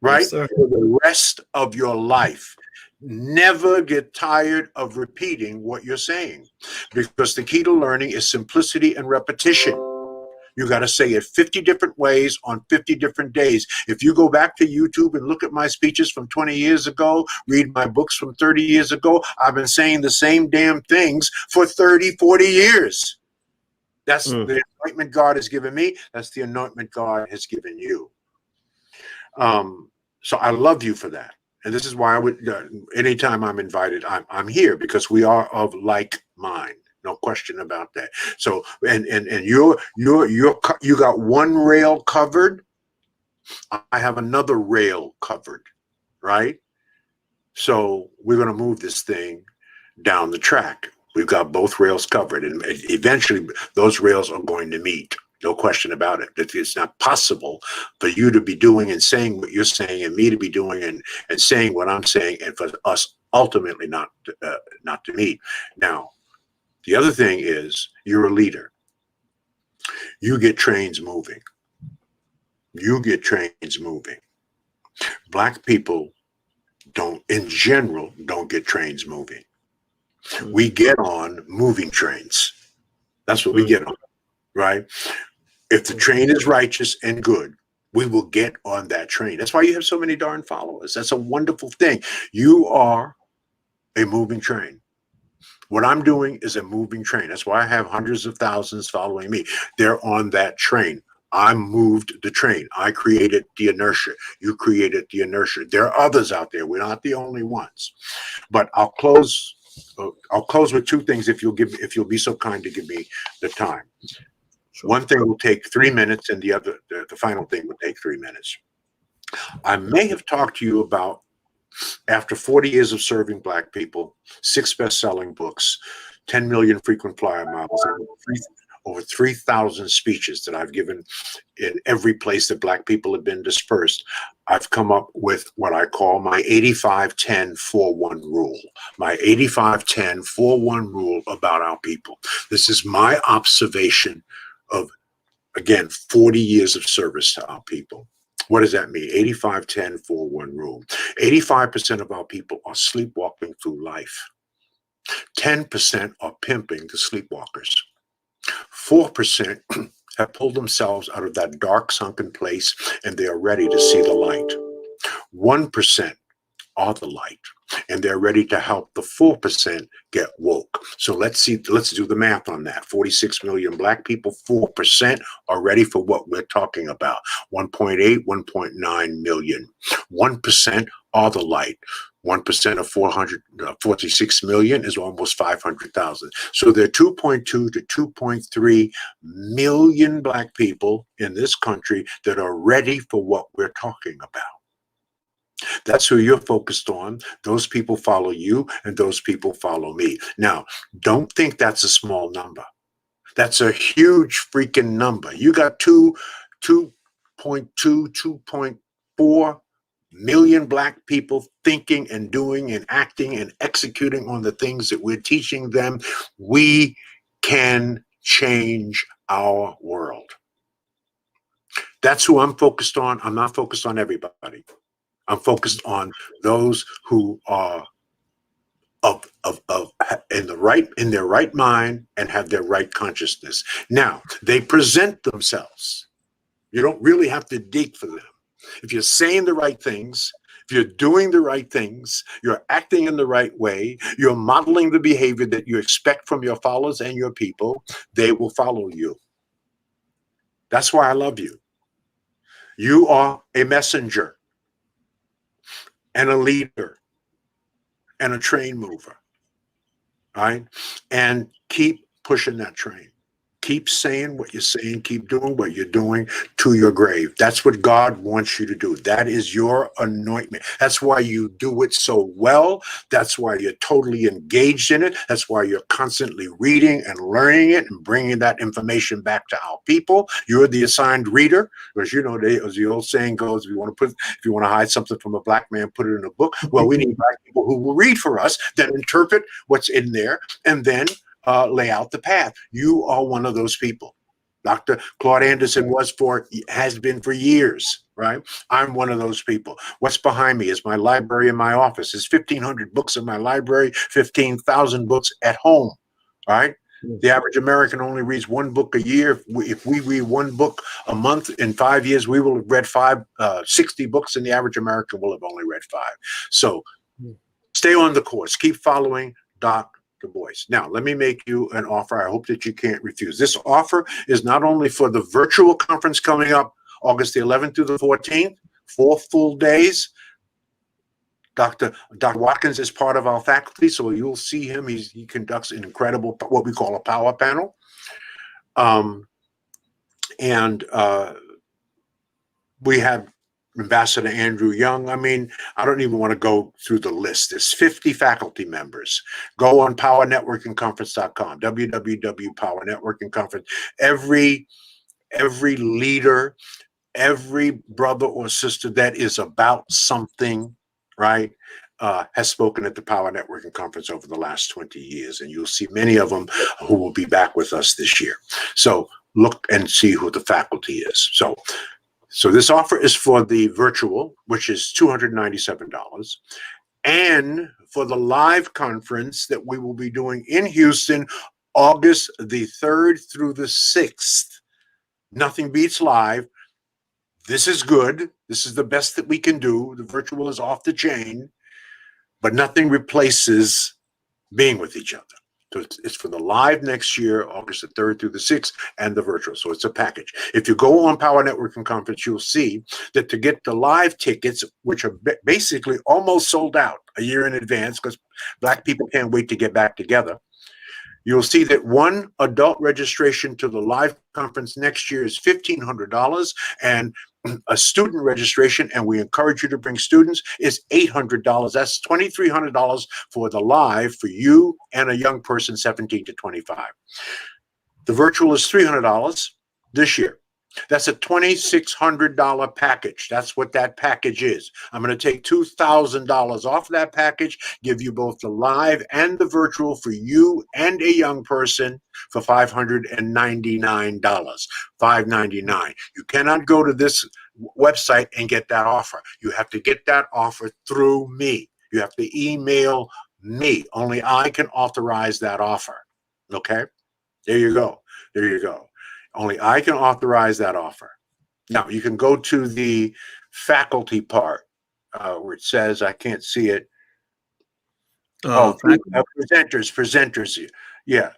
Right? Yes, sir. For the rest of your life. Never get tired of repeating what you're saying, because the key to learning is simplicity and repetition. You got to say it 50 different ways on 50 different days. If you go back to YouTube and look at my speeches from 20 years ago, read my books from 30 years ago, I've been saying the same damn things for 30, 40 years. That's the anointment God has given me. That's the anointment God has given you. So I love you for that. And this is why I would, anytime I'm invited, I'm here, because we are of like mind, no question about that. So, and you got one rail covered. I have another rail covered, right? So we're going to move this thing down the track. We've got both rails covered, and eventually those rails are going to meet. No question about it. That it's not possible for you to be doing and saying what you're saying, and me to be doing and saying what I'm saying, and for us ultimately not to meet. Now, the other thing is, you're a leader. You get trains moving. You get trains moving. Black people in general, don't get trains moving. We get on moving trains. That's what we get on, right? If the train is righteous and good, we will get on that train. That's why you have so many darn followers. That's a wonderful thing. You are a moving train. What I'm doing is a moving train. That's why I have hundreds of thousands following me. They're on that train. I moved the train. I created the inertia. You created the inertia. There are others out there. We're not the only ones. But I'll close with two things if you'll be so kind to give me the time. Sure. One thing will take 3 minutes, and the final thing will take 3 minutes. I may have talked to you about, after 40 years of serving Black people, 6 best-selling books, 10 million frequent flyer miles, over 3,000 speeches that I've given in every place that Black people have been dispersed, I've come up with what I call my 85-10-4-1 rule. My 85-10-4-1 rule about our people. This is my observation of, again, 40 years of service to our people. What does that mean? 85-10-4-1 rule. 85% of our people are sleepwalking through life. 10% are pimping the sleepwalkers. 4% have pulled themselves out of that dark, sunken place, and they are ready to see the light. 1% are the light, and they're ready to help the 4% get woke. So let's do the math on that. 46 million Black people, 4% are ready for what we're talking about. 1.8, 1.9 million. 1% are the light. 1% of 446 million is almost 500,000. So there are 2.2 to 2.3 million Black people in this country that are ready for what we're talking about. That's who you're focused on. Those people follow you, and those people follow me. Now, don't think that's a small number. That's a huge freaking number. You got 2.2, 2.4 million Black people thinking and doing and acting and executing on the things that we're teaching them. We can change our world. That's who I'm focused on. I'm not focused on everybody. I'm focused on those who are in their right mind and have their right consciousness. Now, they present themselves. You don't really have to dig for them. If you're saying the right things, if you're doing the right things, you're acting in the right way, you're modeling the behavior that you expect from your followers and your people, they will follow you. That's why I love you. You are a messenger and a leader and a train mover, right? And keep pushing that train. Keep saying what you're saying. Keep doing what you're doing to your grave. That's what God wants you to do. That is your anointment. That's why you do it so well. That's why you're totally engaged in it. That's why you're constantly reading and learning it and bringing that information back to our people. You're the assigned reader, because you know, as the old saying goes, if you want to hide something from a Black man, put it in a book. Well, we need Black people who will read for us, then interpret what's in there, and then lay out the path. You are one of those people. Dr. Claude Anderson has been for years, right? I'm one of those people. What's behind me is my library in my office. There's 1,500 books in my library, 15,000 books at home, right? The average American only reads one book a year. If we read one book a month, in 5 years, we will have read 60 books, and the average American will have only read 5. So stay on the course. Keep following Dr. Boyce. Now, let me make you an offer I hope that you can't refuse. This offer is not only for the virtual conference coming up August the 11th through the 14th, 4 full days. Dr. Watkins is part of our faculty, so you'll see him. He conducts an incredible, what we call a power panel. We have Ambassador Andrew Young. I mean, I don't even want to go through the list. There's 50 faculty members. Go on powernetworkingconference.com, www.powernetworkingconference. Every every leader, every brother or sister that is about something, right, has spoken at the Power Networking Conference over the last 20 years. And you'll see many of them who will be back with us this year. So look and see who the faculty is. So this offer is for the virtual, which is $297, and for the live conference that we will be doing in Houston, August the 3rd through the 6th. Nothing beats live. This is good. This is the best that we can do. The virtual is off the chain, but nothing replaces being with each other. So it's for the live next year, August the 3rd through the 6th, and the virtual. So it's a package. If you go on Power Networking Conference, you'll see that to get the live tickets, which are basically almost sold out a year in advance because Black people can't wait to get back together, you'll see that one adult registration to the live conference next year is $1,500, and a student registration, and we encourage you to bring students, is $800. That's $2,300 for the live for you and a young person 17 to 25. The virtual is $300 this year. That's a $2,600 package. That's what that package is. I'm going to take $2,000 off that package, give you both the live and the virtual for you and a young person for $599. $599. You cannot go to this website and get that offer. You have to get that offer through me. You have to email me. Only I can authorize that offer. Okay? There you go. There you go. Only I can authorize that offer. Now, you can go to the faculty part where it says, I can't see it. Presenters. Yeah,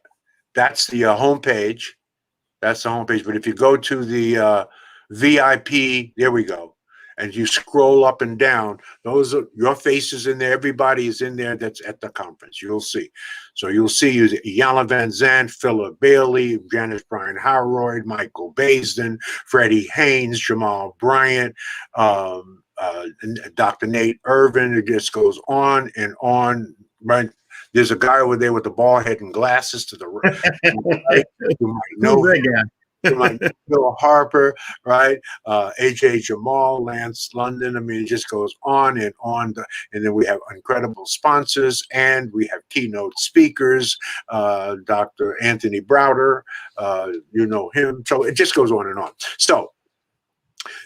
that's the homepage. That's the homepage. But if you go to the VIP, there we go. And you scroll up and down, those are your faces in there. Everybody is in there that's at the conference. You'll see. So you'll see Yana Van Zandt, Philip Bailey, Janice Bryan Howroyd, Michael Baisden, Freddie Haynes, Jamal Bryant, Dr. Nate Irvin. It just goes on and on. Right? There's a guy over there with the bald head and glasses to the right. You might know that guy. Like Bill Harper, right? AJ Jamal, Lance London. I mean, it just goes on and on. And then we have incredible sponsors, and we have keynote speakers. Dr. Anthony Browder, you know him. So it just goes on and on. So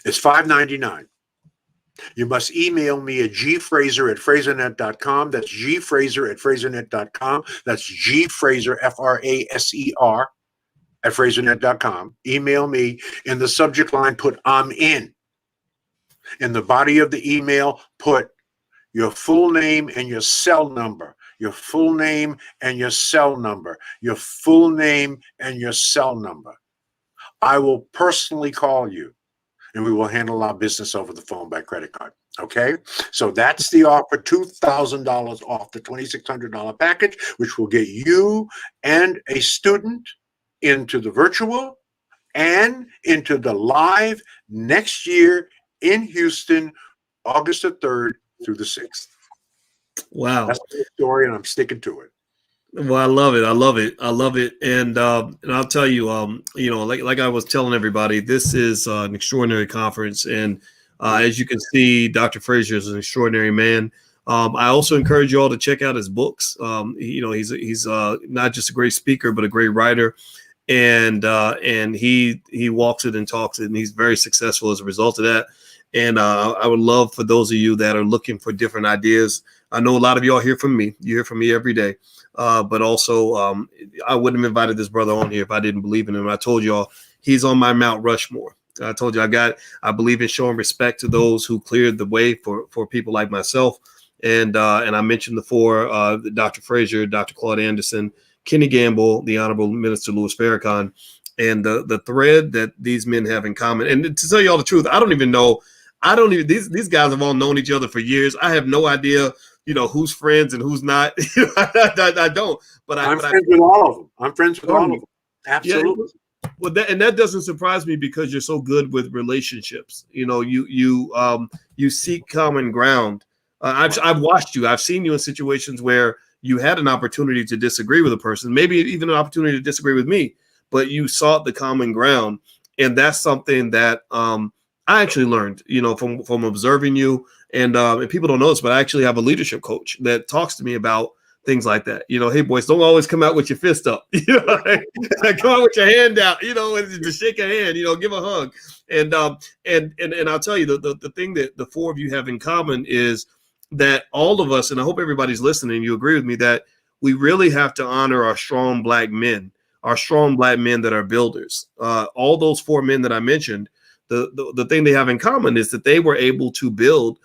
it's $599. You must email me at gfraser@frasernet.com. That's gfraser@frasernet.com. That's gfraser, Fraser, at frasernet.com. Email me. In the subject line, put I'm in. In the body of the email, put your full name and your cell number. Your full name and your cell number. Your full name and your cell number. I will personally call you, and we will handle our business over the phone by credit card. Okay? So that's the offer, $2,000 off the $2,600 package, which will get you and a student into the virtual and into the live next year in Houston, August the 3rd through the 6th. Wow. That's the story, and I'm sticking to it. Well, I love it. I love it. I love it. And I'll tell you, you know, like I was telling everybody, this is an extraordinary conference. And as you can see, Dr. Fraser is an extraordinary man. I also encourage you all to check out his books. You know, he's not just a great speaker, but a great writer. And he walks it and talks it, and he's very successful as a result of that. And I would love for those of you that are looking for different ideas. I know a lot of y'all hear from me. You hear from me every day. But also, I wouldn't have invited this brother on here if I didn't believe in him. I told y'all he's on my Mount Rushmore. I told you I believe in showing respect to those who cleared the way for people like myself. And I mentioned before Dr. Fraser, Dr. Claude Anderson, Kenny Gamble, the Honorable Minister Louis Farrakhan, and the thread that these men have in common. And to tell you all the truth, these guys have all known each other for years. I have no idea, you know, who's friends and who's not. I don't. But I'm friends with all of them. I'm friends with all of them. Absolutely. Yeah, well, that doesn't surprise me because you're so good with relationships. You know, you seek common ground. I've watched you. I've seen you in situations where you had an opportunity to disagree with a person, maybe even an opportunity to disagree with me, but you sought the common ground. And that's something that I actually learned, from observing you. And people don't know this, but I actually have a leadership coach that talks to me about things like that. Hey, boys, don't always come out with your fist up. Like, come out with your hand out. And to shake a hand. Give a hug. And I'll tell you the thing that the four of you have in common is that all of us, and I hope everybody's listening, you agree with me that we really have to honor our strong black men that are builders. All those four men that I mentioned, the thing they have in common is that they were able to build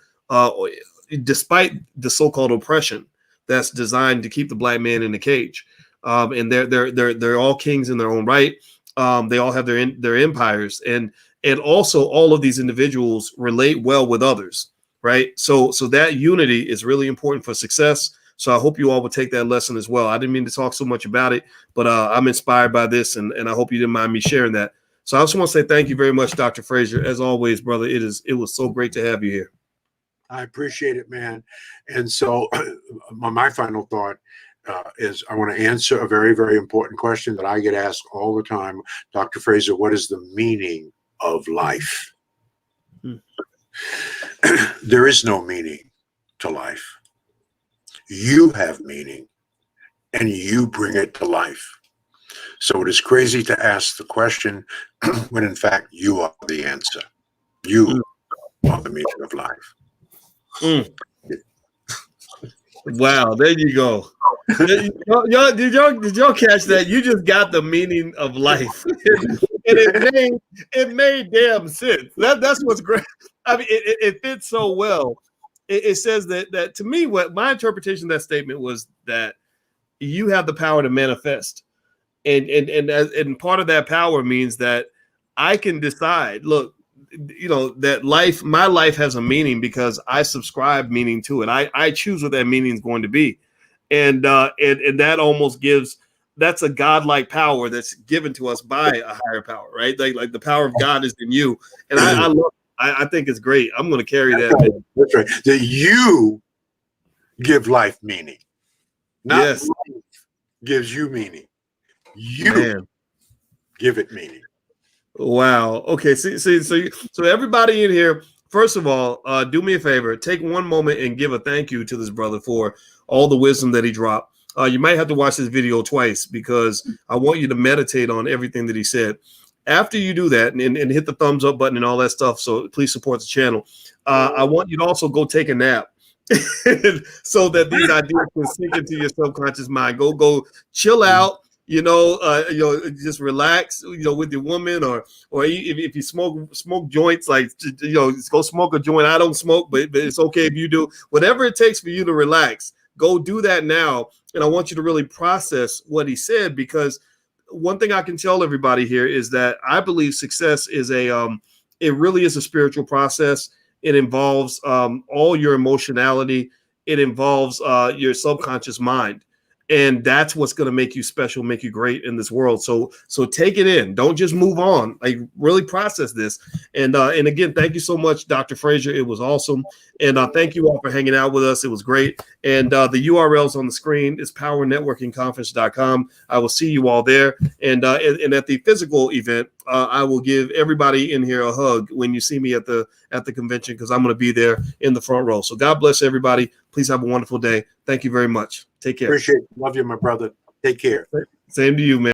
despite the so-called oppression that's designed to keep the black man in the cage. And they're all kings in their own right. They all have their empires, and also all of these individuals relate well with others, right? So that unity is really important for success. So I hope you all will take that lesson as well. I didn't mean to talk so much about it, but I'm inspired by this, and I hope you didn't mind me sharing that. So I just want to say thank you very much, Dr. Fraser. As always, brother, it was so great to have you here. I appreciate it, man. And so my final thought is I want to answer a very, very important question that I get asked all the time. Dr. Fraser, what is the meaning of life? There is no meaning to life. You have meaning, and you bring it to life. So it is crazy to ask the question when, in fact, you are the answer. You are the meaning of life. Wow, there you go. Did y'all catch that? You just got the meaning of life. And it made damn sense. That's what's great. I mean, it fits so well. It says that to me, what my interpretation of that statement was that you have the power to manifest. And part of that power means that I can decide, look, that my life has a meaning because I subscribe meaning to it. I choose what that meaning is going to be. And that almost that's a godlike power that's given to us by a higher power, right? Like the power of God is in you. And I love it. I think it's great. I'm going to carry that. That's right. That you give life meaning. Not yes. Life gives you meaning. You give it meaning. Wow. Okay. So everybody in here, first of all, do me a favor. Take one moment and give a thank you to this brother for all the wisdom that he dropped. You might have to watch this video twice because I want you to meditate on everything that he said. After you do that and hit the thumbs up button and all that stuff, so please support the channel. I want you to also go take a nap so that these ideas can sink into your subconscious mind. Go chill out. Just relax, with your woman, or if you smoke joints, like, go smoke a joint. I don't smoke, but it's okay if you do. Whatever it takes for you to relax, go do that now. And I want you to really process what he said, because one thing I can tell everybody here is that I believe success is it really is a spiritual process. It involves all your emotionality. It involves your subconscious mind. And that's what's going to make you special, make you great in this world. So take it in. Don't just move on. Like, really process this. And again, thank you so much, Dr. Fraser. It was awesome. And thank you all for hanging out with us. It was great. And the URL's on the screen. It's powernetworkingconference.com. I will see you all there. And at the physical event, I will give everybody in here a hug when you see me at the convention, because I'm going to be there in the front row. So God bless everybody. Please have a wonderful day. Thank you very much. Take care. Appreciate it. Love you, my brother. Take care. Same to you, man.